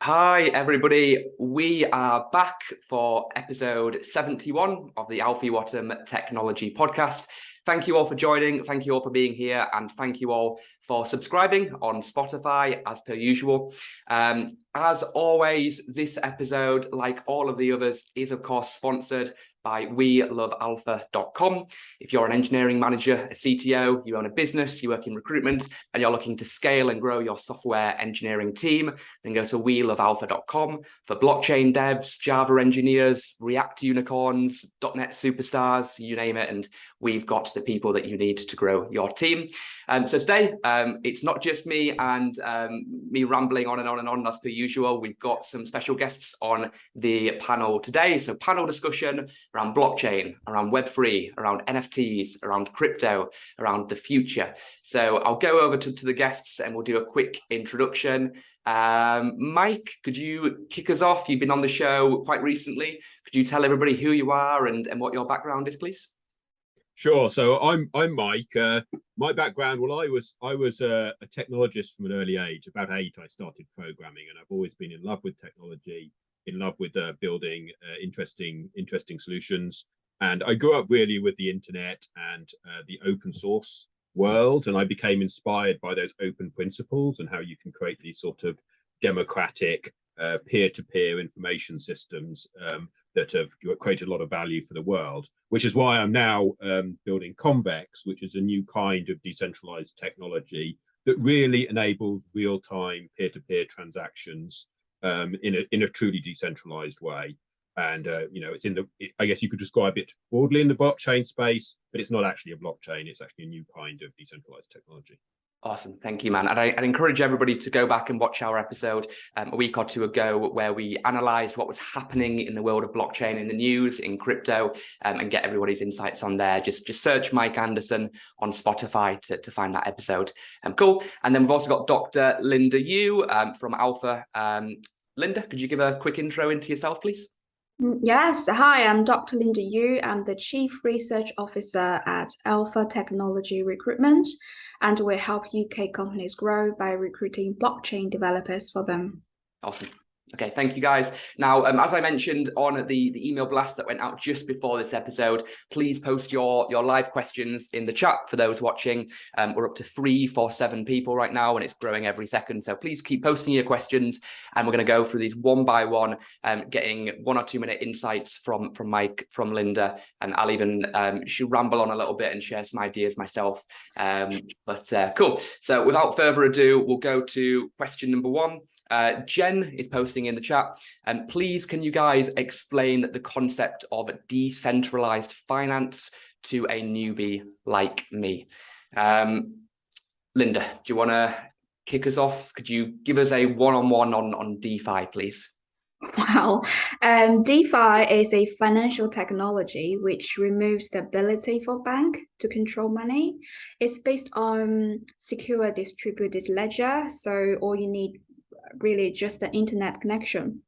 Hi, everybody. We are back for episode 71 of the Alfie Whattam Technology Podcast. Thank you all for joining. Thank you all for being here. And thank you all for subscribing on Spotify, as per usual. As always, this episode, like all of the others, is, of course, sponsored by welovealpha.com. If you're an engineering manager, a CTO, you own a business, you work in recruitment, and you're looking to scale and grow your software engineering team, then go to welovealpha.com for blockchain devs, Java engineers, React unicorns, .NET superstars, you name it, and we've got the people that you need to grow your team. So today, it's not just me and me rambling on and on and on as per usual. We've got some special guests on the panel today. So panel discussion around blockchain, around Web3, around NFTs, around crypto, around the future. So I'll go over to the guests and we'll do a quick introduction. Mike, could you kick us off? You've been on the show quite recently. Could you tell everybody who you are and what your background is, please? Sure. So I'm Mike. My background, well, I was a technologist from an early age. About 8, I started programming, and I've always been in love with technology, in love with building interesting solutions. And I grew up really with the internet and the open source world, and I became inspired by those open principles and how you can create these sort of democratic peer-to-peer information systems that have created a lot of value for the world, which is why I'm now building Convex, which is a new kind of decentralized technology that really enables real-time peer-to-peer transactions in a truly decentralized way. And I guess you could describe it broadly in the blockchain space, but it's not actually a blockchain. It's actually a new kind of decentralized technology. Awesome. Thank you, man. And I'd encourage everybody to go back and watch our episode a week or two ago where we analysed what was happening in the world of blockchain in the news, in crypto, and get everybody's insights on there. Just search Mike Anderson on Spotify to find that episode. Cool. And then we've also got Dr. Linda Yu from Alpha. Linda, could you give a quick intro into yourself, please? Yes. Hi, I'm Dr. Linda Yu. I'm the Chief Research Officer at Alpha Technology Recruitment, and we help UK companies grow by recruiting blockchain developers for them. Awesome. Okay, thank you guys. Now, as I mentioned on the email blast that went out just before this episode, please post your live questions in the chat for those watching. We're up to 347 people right now, and it's growing every second. So please keep posting your questions, and we're going to go through these one by one, getting 1 or 2 minute insights from Mike, from Linda, and I'll even should ramble on a little bit and share some ideas myself. Cool. So without further ado, we'll go to question number 1. Jen is posting in the chat. Please, can you guys explain the concept of decentralized finance to a newbie like me? Linda, do you want to kick us off? Could you give us a one-on-one on DeFi, please? Wow. DeFi is a financial technology which removes the ability for bank to control money. It's based on secure distributed ledger, so all you need really just the internet connection.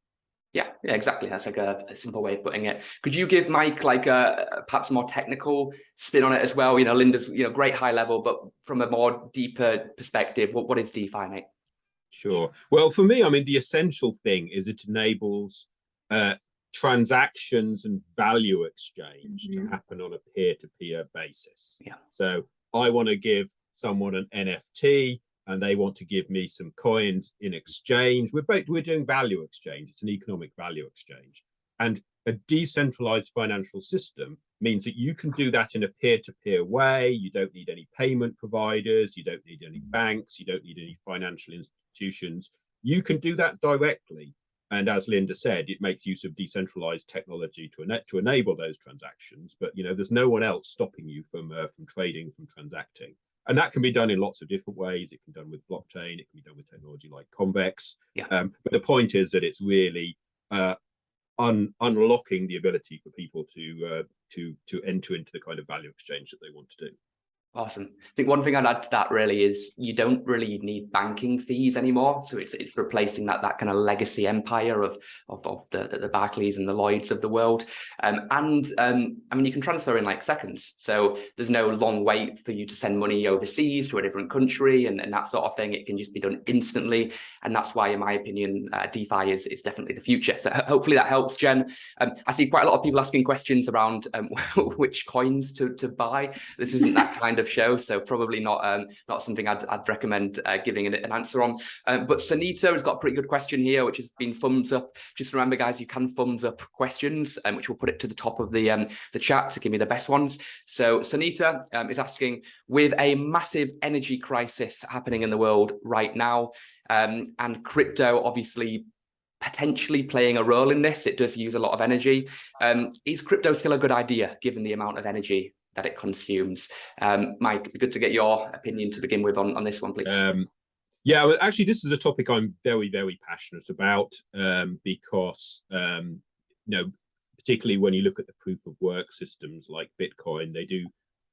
Yeah, exactly. That's like a simple way of putting it. Could you give Mike like a perhaps more technical spin on it as well? Linda's great high level, but from a more deeper perspective, what is DeFi, mate? Sure. Well, for me, I mean, the essential thing is it enables transactions and value exchange to happen on a peer-to-peer basis. Yeah. So I want to give someone an NFT, and they want to give me some coins in exchange. We're doing value exchange. It's an economic value exchange. And a decentralized financial system means that you can do that in a peer-to-peer way. You don't need any payment providers. You don't need any banks. You don't need any financial institutions. You can do that directly. And as Linda said, it makes use of decentralized technology to enable those transactions. But there's no one else stopping you from trading, from transacting. And that can be done in lots of different ways. It can be done with blockchain. It can be done with technology like Convex. Yeah. But the point is that it's really unlocking the ability for people to enter into the kind of value exchange that they want to do. Awesome. I think one thing I'd add to that really is you don't really need banking fees anymore. So it's replacing that kind of legacy empire of the Barclays and the Lloyds of the world. I mean, you can transfer in like seconds. So there's no long wait for you to send money overseas to a different country and that sort of thing. It can just be done instantly. And that's why, in my opinion, DeFi is definitely the future. So hopefully that helps, Jen. I see quite a lot of people asking questions around which coins to buy. This isn't that kind of show, so probably not something I'd recommend giving an answer on. But Sanita has got a pretty good question here, which has been thumbs up. Just remember, guys, you can thumbs up questions, which we'll put it to the top of the chat to give me the best ones. So Sanita is asking, with a massive energy crisis happening in the world right now, and crypto obviously potentially playing a role in this, it does use a lot of energy. Is crypto still a good idea given the amount of energy that it consumes? Mike, it'd be good to get your opinion to begin with on this one, please. Yeah, well, actually, this is a topic I'm very, very passionate about because, particularly when you look at the proof of work systems like Bitcoin, they do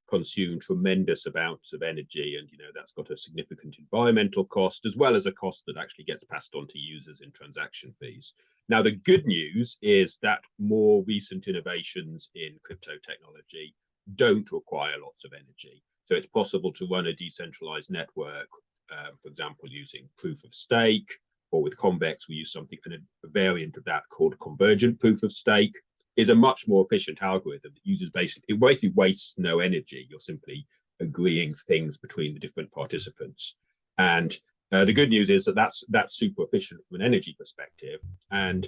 consume tremendous amounts of energy, and that's got a significant environmental cost as well as a cost that actually gets passed on to users in transaction fees. Now, the good news is that more recent innovations in crypto technology don't require lots of energy. So it's possible to run a decentralized network, for example, using proof of stake, or with Convex, we use something, a variant of that called convergent proof of stake, is a much more efficient algorithm that uses it basically wastes no energy. You're simply agreeing things between the different participants. And the good news is that that's super efficient from an energy perspective. And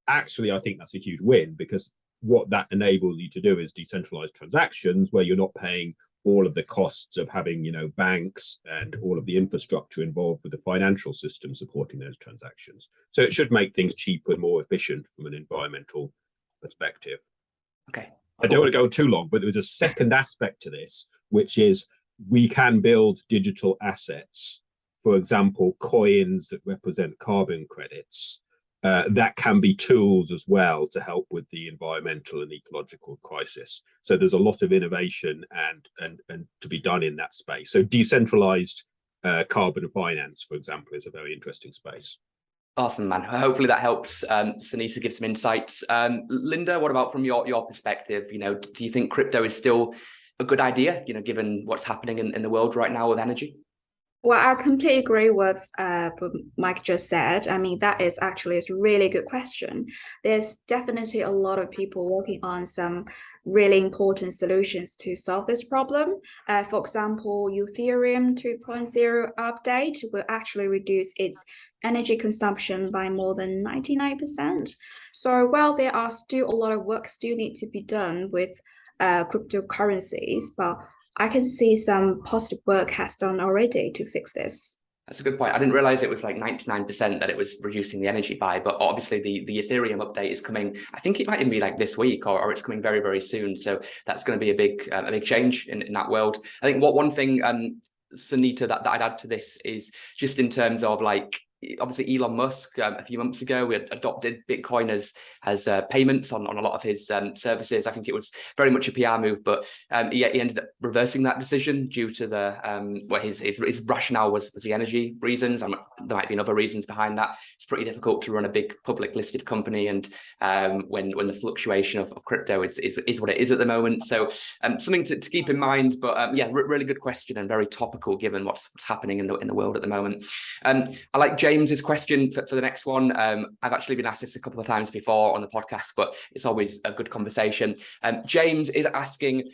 actually, I think that's a huge win, because what that enables you to do is decentralized transactions where you're not paying all of the costs of having, banks and all of the infrastructure involved with the financial system supporting those transactions. So it should make things cheaper and more efficient from an environmental perspective. Okay. I don't want to go too long, but there's a second aspect to this, which is we can build digital assets, for example, coins that represent carbon credits, that can be tools as well to help with the environmental and ecological crisis. So there's a lot of innovation and to be done in that space. So decentralized carbon finance, for example, is a very interesting space. Awesome, man. Hopefully that helps Sanita give some insights. Linda, what about from your perspective? Do you think crypto is still a good idea, given what's happening in the world right now with energy? Well, I completely agree with what Mike just said. I mean, that is actually a really good question. There's definitely a lot of people working on some really important solutions to solve this problem. For example, Ethereum 2.0 update will actually reduce its energy consumption by more than 99%. So while there are still a lot of work still need to be done with cryptocurrencies, but I can see some positive work has done already to fix this. That's a good point. I didn't realize it was like 99% that it was reducing the energy by, but obviously the Ethereum update is coming. I think it might even be like this week or it's coming very, very soon. So that's going to be a big change in that world. I think one thing, Sanita, that I'd add to this is just in terms of like, obviously Elon Musk a few months ago we had adopted Bitcoin as payments on a lot of his services. I think it was very much a PR move, but he ended up reversing that decision due to the his rationale was the energy reasons. There might be other reasons behind that. It's pretty difficult to run a big public listed company, and when the fluctuation of crypto is what it is at the moment. So something to keep in mind. But really good question and very topical given what's happening in the world at the moment. I like James's question for the next one. I've actually been asked this a couple of times before on the podcast, but it's always a good conversation. James is asking,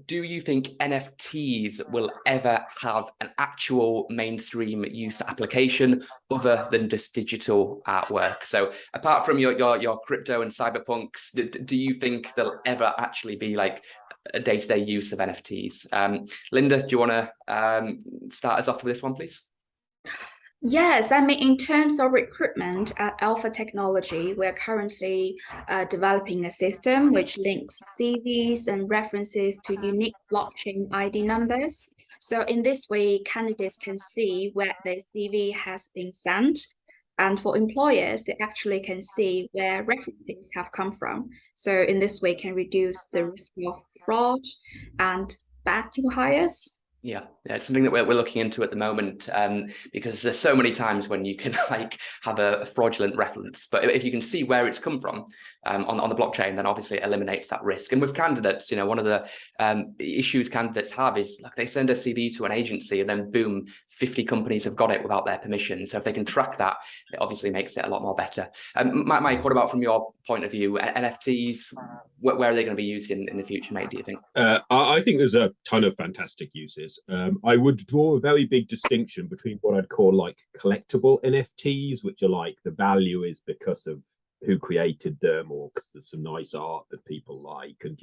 do you think NFTs will ever have an actual mainstream use application other than just digital artwork? So apart from your crypto and cyberpunks, do you think there'll ever actually be like a day-to-day use of NFTs? Linda, do you want to start us off with this one, please? Yes, I mean, in terms of recruitment at Alpha Technology, we're currently developing a system which links CVs and references to unique blockchain ID numbers. So in this way, candidates can see where their CV has been sent. And for employers, they actually can see where references have come from. So in this way, can reduce the risk of fraud and bad new hires. Yeah, it's something that we're looking into at the moment, because there's so many times when you can like have a fraudulent reference, but if you can see where it's come from on the blockchain, then obviously it eliminates that risk. And with candidates, one of the issues candidates have is like they send a CV to an agency and then boom, 50 companies have got it without their permission. So if they can track that, it obviously makes it a lot more better. Mike, what about from your point of view, NFTs? Where are they going to be used in the future, mate, do you think? I think there's a ton of fantastic uses. I would draw a very big distinction between what I'd call like collectible NFTs, which are like the value is because of who created them or because there's some nice art that people like. And,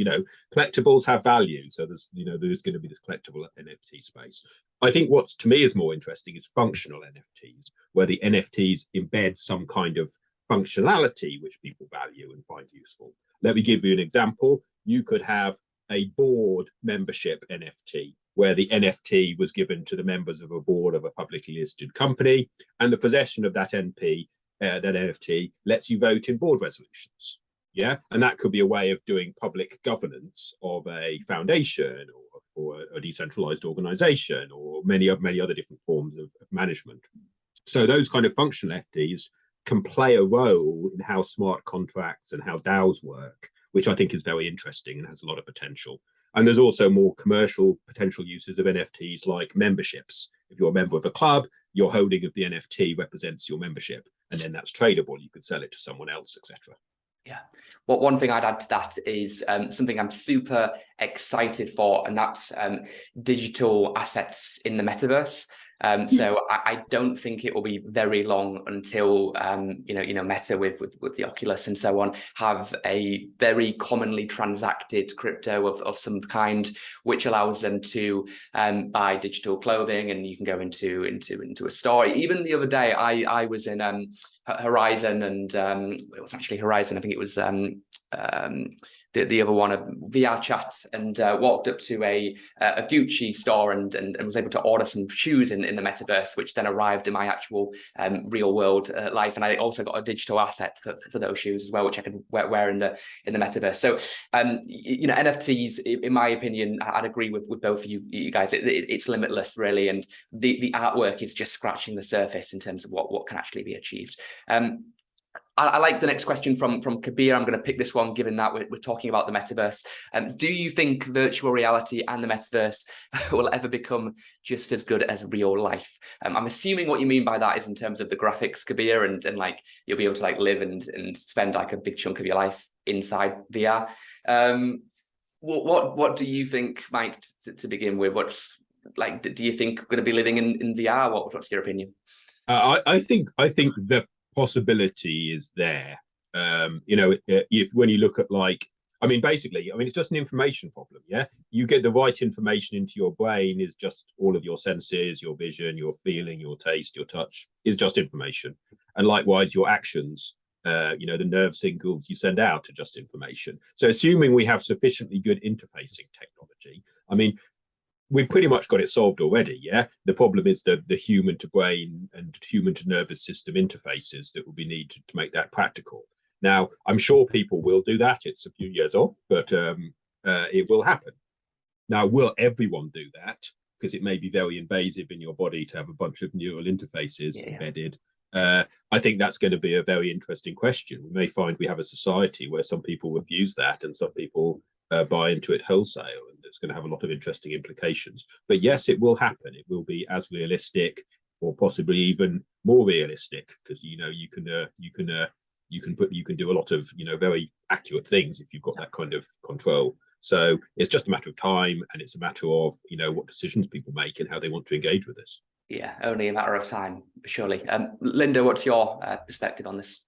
collectibles have value. So there's going to be this collectible NFT space. I think what's to me is more interesting is functional NFTs, where the NFTs embed some kind of functionality which people value and find useful. Let me give you an example. You could have a board membership NFT, where the NFT was given to the members of a board of a publicly listed company, and the possession of that that NFT lets you vote in board resolutions. Yeah, and that could be a way of doing public governance of a foundation or a decentralized organization or many other different forms of management. So those kind of functional NFTs can play a role in how smart contracts and how DAOs work, which I think is very interesting and has a lot of potential. And there's also more commercial potential uses of NFTs like memberships. If you're a member of a club, your holding of the NFT represents your membership, and then that's tradable. You could sell it to someone else, etc. Yeah. Well, one thing I'd add to that is something I'm super excited for, and that's digital assets in the metaverse. So I don't think it will be very long until Meta with the Oculus and so on have a very commonly transacted crypto of some kind, which allows them to buy digital clothing, and you can go into a store. Even the other day, I was in Horizon, and it was actually Horizon. I think it was the other one, of VR chat, and walked up to a Gucci store and was able to order some shoes in the metaverse, which then arrived in my actual real world life. And I also got a digital asset for those shoes as well, which I could wear in the metaverse. So NFTs, in my opinion, I'd agree with both of you guys. It's limitless, really, and the artwork is just scratching the surface in terms of what can actually be achieved. I like the next question from Kabir. I'm going to pick this one, given that we're talking about the metaverse. Do you think virtual reality and the metaverse will ever become just as good as real life? I'm assuming what you mean by that is in terms of the graphics, Kabir, and like you'll be able to like live and spend like a big chunk of your life inside VR. What do you think, Mike, to begin with? What's like, do you think we're going to be living in VR? What's your opinion? I think the possibility is there. If when you look at basically, it's just an information problem. Yeah, you get the right information into your brain is just all of your senses, your vision, your feeling, your taste, your touch is just information. And likewise, your actions, the nerve signals you send out are just information. So assuming we have sufficiently good interfacing technology, we've pretty much got it solved already. Yeah, the problem is the human to brain and human to nervous system interfaces that will be needed to make that practical. Now, I'm sure people will do that. It's a few years off, but it will happen. Now, will everyone do that? Because it may be very invasive in your body to have a bunch of neural interfaces embedded. I think that's going to be a very interesting question. We may find we have a society where some people refuse that and some people buy into it wholesale, and it's going to have a lot of interesting implications. But yes, it will happen. It will be as realistic, or possibly even more realistic, because you can do a lot of very accurate things if you've got that kind of control. So it's just a matter of time, and it's a matter of what decisions people make and how they want to engage with this. Yeah, only a matter of time, surely. Linda, what's your perspective on this?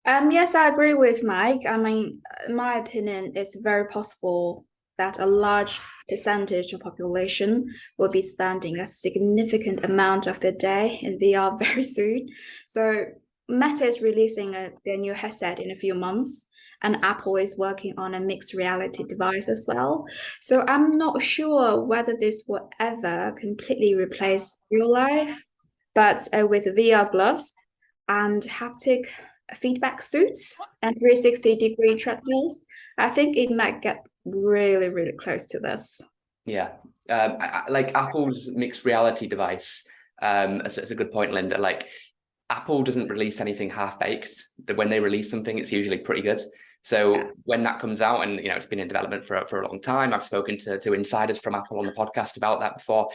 Yes, I agree with Mike. In my opinion, it's very possible that a large percentage of population will be spending a significant amount of their day in VR very soon. So Meta is releasing their new headset in a few months, and Apple is working on a mixed reality device as well. So I'm not sure whether this will ever completely replace real life, but with VR gloves and haptic feedback suits and 360-degree treadmills, I think it might get really, really close to this. Yeah, Like Apple's mixed reality device. It's a good point, Linda. Like Apple doesn't release anything half-baked. When they release something, it's usually pretty good. So when that comes out, and it's been in development for a long time, I've spoken to insiders from Apple on the podcast about that before.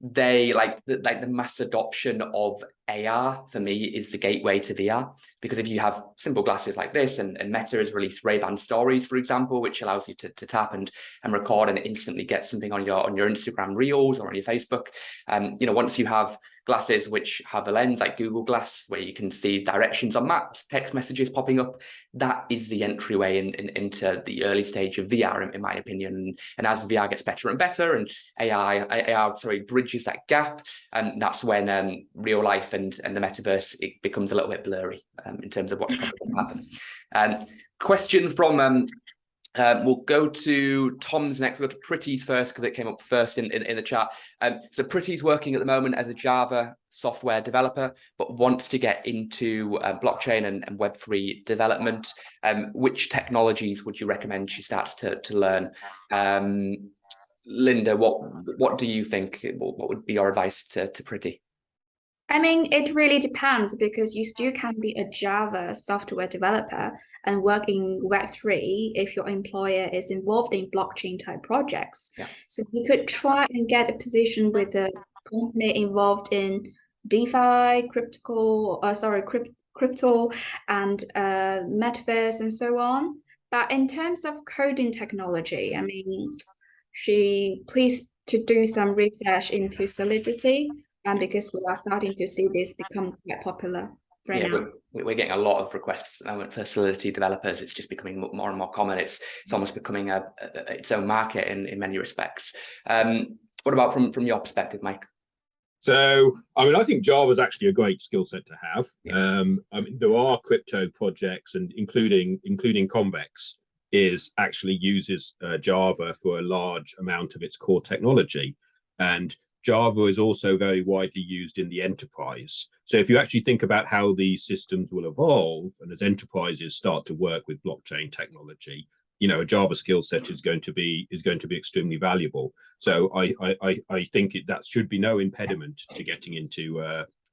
They like the mass adoption of AR for me is the gateway to VR, because if you have simple glasses like this, and Meta has released Ray-Ban Stories, for example, which allows you to tap and record and instantly get something on your Instagram Reels or on your Facebook. Once you have glasses which have a lens like Google Glass, where you can see directions on maps, text messages popping up, that is the entryway into the early stage of VR, in my opinion. And as VR gets better and better, and AR bridges that gap, and that's when real life and the metaverse, it becomes a little bit blurry in terms of what's probably going to happen. Question from we'll go to Tom's next. We'll go to Pretty's first, because it came up first in the chat. So Pretty's working at the moment as a Java software developer, but wants to get into blockchain and Web3 development. Which technologies would you recommend she starts to learn? Linda, what do you think? What would be your advice to Pretty? I mean, it really depends, because you still can be a Java software developer and work in Web3 if your employer is involved in blockchain type projects. Yeah. So you could try and get a position with a company involved in DeFi, crypto and metaverse and so on. But in terms of coding technology, I mean, please to do some research into Solidity, because we are starting to see this become quite popular right now. We're getting a lot of requests at the moment for Solidity developers. It's just becoming more and more common. It's almost becoming its own market in many respects. What about from your perspective, Mike? So, I mean, I think Java is actually a great skill set to have. Yeah. I mean, there are crypto projects, and including Convex actually uses Java for a large amount of its core technology. And Java is also very widely used in the enterprise. So if you actually think about how these systems will evolve, and as enterprises start to work with blockchain technology, a Java skill set is going to be extremely valuable. So I think that should be no impediment to getting into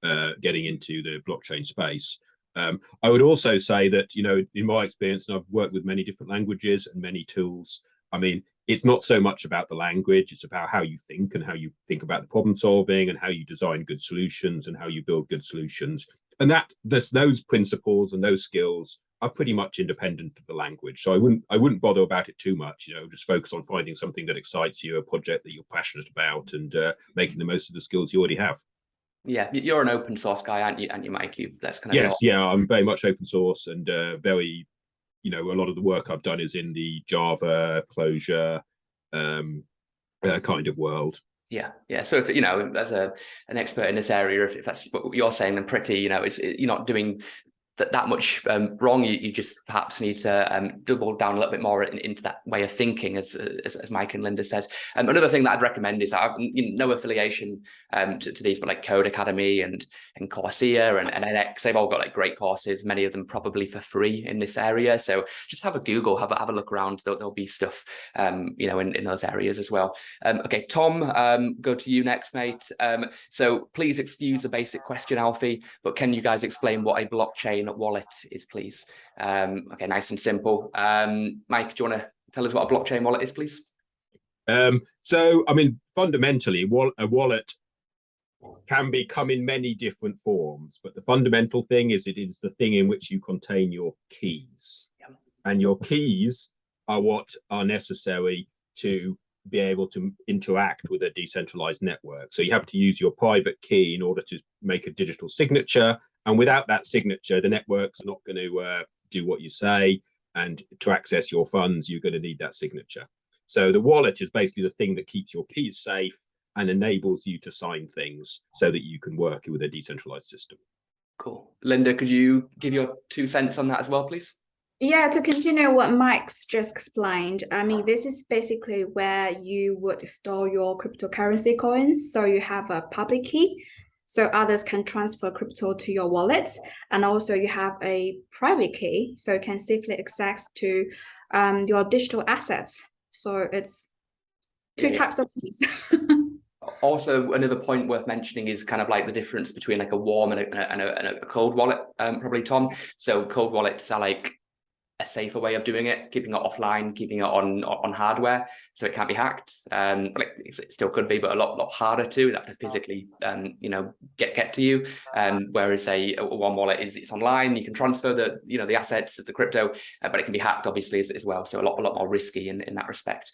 the blockchain space. I would also say that, in my experience, and I've worked with many different languages and many tools, I mean, it's not so much about the language, it's about how you think and how you think about the problem solving and how you design good solutions and how you build good solutions. And those principles and those skills are pretty much independent of the language. So I wouldn't bother about it too much, just focus on finding something that excites you, a project that you're passionate about, and making the most of the skills you already have. Yeah, you're an open source guy, aren't you, Mike? That's kind of yes, yeah, I'm very much open source, and very, a lot of the work I've done is in the Java closure kind of world. Yeah. So if as an expert in this area, if that's what you're saying, then Pretty, you're not doing that much wrong. You just perhaps need to double down a little bit more into that way of thinking, as Mike and Linda said. Another thing that I'd recommend is, I have no affiliation to these, but like Code Academy and Coursera and edX, they've all got like great courses, many of them probably for free in this area. So just have a Google, have a look around. There'll be stuff in those areas as well. Okay, Tom, go to you next, mate. So please excuse the basic question, Alfie, but can you guys explain what a blockchain wallet is, please? Okay, nice and simple. Mike, do you want to tell us what a blockchain wallet is, please? So, I mean, fundamentally, a wallet can come in many different forms, but the fundamental thing is it is the thing in which you contain your keys. Yeah. And your keys are what are necessary to be able to interact with a decentralized network. So you have to use your private key in order to make a digital signature. And without that signature, the networks are not going to do what you say. And to access your funds, you're going to need that signature. So the wallet is basically the thing that keeps your keys safe and enables you to sign things so that you can work with a decentralized system. Cool. Linda, could you give your 2 cents on that as well, please? Yeah, to continue what Mike's just explained, I mean, this is basically where you would store your cryptocurrency coins. So you have a public key, so others can transfer crypto to your wallets. And also you have a private key, so you can safely access to your digital assets. So it's Two Yeah. types of teas. Also, another point worth mentioning is kind of like the difference between like a warm and a cold wallet, probably, Tom. So cold wallets are like a safer way of doing it, keeping it offline, keeping it on hardware, so it can't be hacked. Like it still could be, but a lot harder to. They have to physically, get to you. Whereas a one wallet it's online. You can transfer the assets of the crypto, but it can be hacked obviously as well. So a lot more risky in that respect.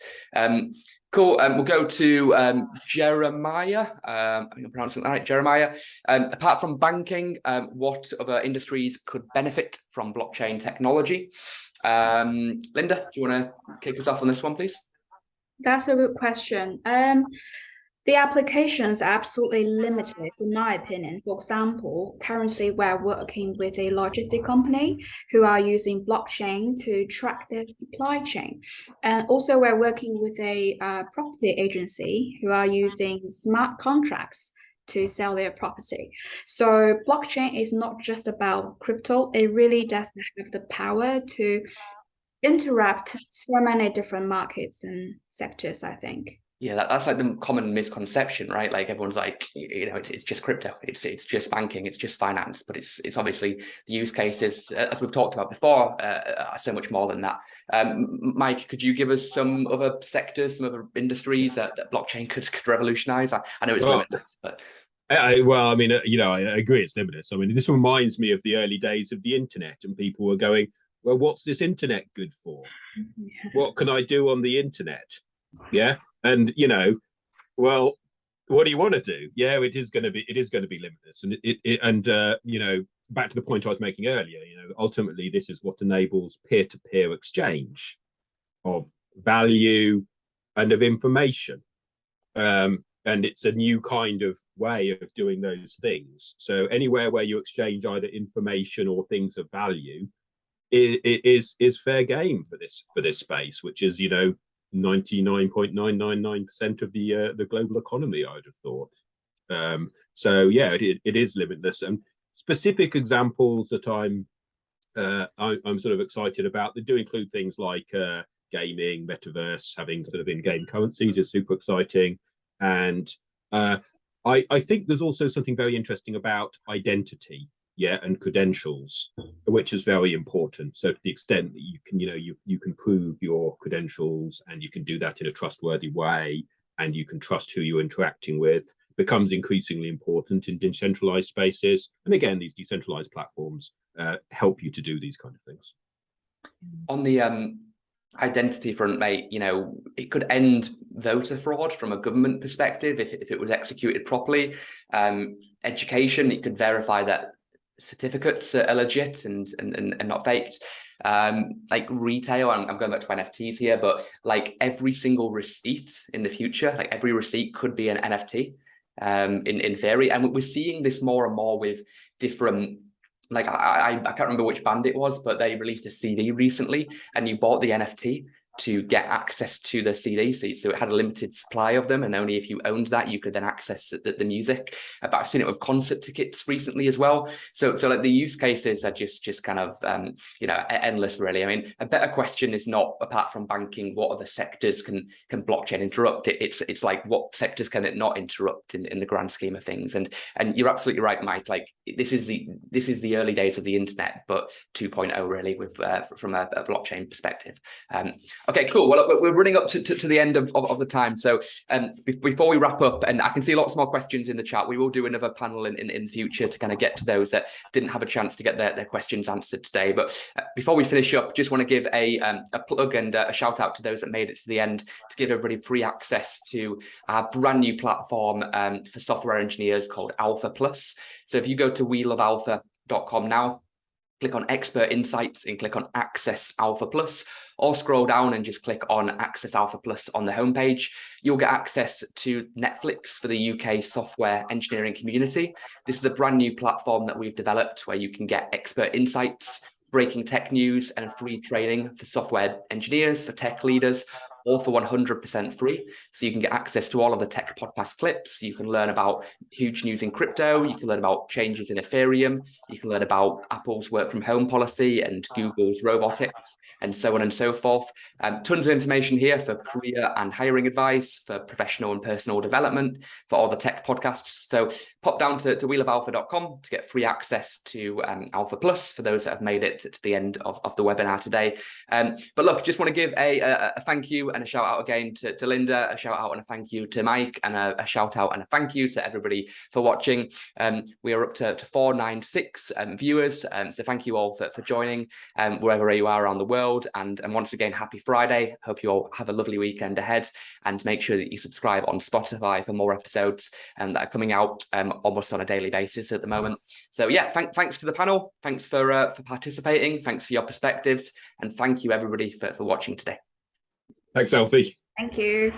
Cool. We'll go to Jeremiah. I think I'm pronouncing that right. Jeremiah. Apart from banking, what other industries could benefit from blockchain technology? Linda, do you want to kick us off on this one, please? That's a good question. The applications are absolutely limited, in my opinion. For example, currently we're working with a logistic company who are using blockchain to track their supply chain. And also we're working with a property agency who are using smart contracts to sell their property. So blockchain is not just about crypto. It really does have the power to interrupt so many different markets and sectors, I think. Yeah, that's like the common misconception, right? Like everyone's like, it's just crypto, it's just banking, it's just finance, but it's obviously the use cases, as we've talked about before, are so much more than that. Mike, could you give us some other sectors, some other industries that blockchain could revolutionize? I know it's limitless, but I agree it's limitless. I mean, this reminds me of the early days of the internet, and people were going, well, what's this internet good for? What can I do on the internet? Yeah. And well, what do you want to do? Yeah, it is going to be limitless. And back to the point I was making earlier, ultimately this is what enables peer-to-peer exchange of value and of information. And it's a new kind of way of doing those things. So anywhere where you exchange either information or things of value is fair game for this space, which is 99.999% of the global economy, I'd have thought. So yeah, it is limitless. And specific examples that I'm sort of excited about, they do include things like gaming, metaverse, having sort of in-game currencies is super exciting. And I think there's also something very interesting about identity, and credentials, which is very important. So to the extent that you can, you can prove your credentials, and you can do that in a trustworthy way, and you can trust who you're interacting with, becomes increasingly important in decentralized spaces. And again, these decentralized platforms help you to do these kind of things. On the identity front, mate, it could end voter fraud from a government perspective if it was executed properly. Education, it could verify that certificates are legit and not faked. Like retail, I'm going back to NFTs here, but like every single receipt in the future, like every receipt could be an NFT in theory. And we're seeing this more and more with different, like I can't remember which band it was, but they released a CD recently, and you bought the NFT to get access to the CD. So it had a limited supply of them, and only if you owned that, you could then access the music. But I've seen it with concert tickets recently as well. So like the use cases are just kind of, endless, really. I mean, a better question is not, apart from banking, what other sectors can blockchain interrupt? It's like, what sectors can it not interrupt in the grand scheme of things? And you're absolutely right, Mike. Like this is the early days of the internet, but 2.0 really, with from a blockchain perspective. Okay, cool. Well, we're running up to the end of the time. So before we wrap up, and I can see lots more questions in the chat, we will do another panel in the future to kind of get to those that didn't have a chance to get their questions answered today. But before we finish up, just want to give a plug and a shout out to those that made it to the end, to give everybody free access to our brand new platform for software engineers called Alpha Plus. So if you go to welovealpha.com now, click on Expert Insights and click on Access Alpha Plus, or scroll down and just click on Access Alpha Plus on the homepage. You'll get access to Netflix for the UK software engineering community. This is a brand new platform that we've developed where you can get expert insights, breaking tech news, and free training for software engineers, for tech leaders, all for 100% free. So you can get access to all of the tech podcast clips. You can learn about huge news in crypto. You can learn about changes in Ethereum. You can learn about Apple's work from home policy and Google's robotics, and so on and so forth. Tons of information here for career and hiring advice, for professional and personal development, for all the tech podcasts. So pop down to wheelofalpha.com to get free access to Alpha Plus for those that have made it to the end of the webinar today. But look, just want to give a thank you and a shout out again to Linda, a shout out and a thank you to Mike, and a shout out and a thank you to everybody for watching. We are up to 496 viewers, so thank you all for joining wherever you are around the world. And once again, happy Friday. Hope you all have a lovely weekend ahead, and make sure that you subscribe on Spotify for more episodes that are coming out almost on a daily basis at the moment. So yeah, thanks to the panel, thanks for participating, thanks for your perspectives, and thank you everybody for watching today. Thanks, Alfie. Thank you.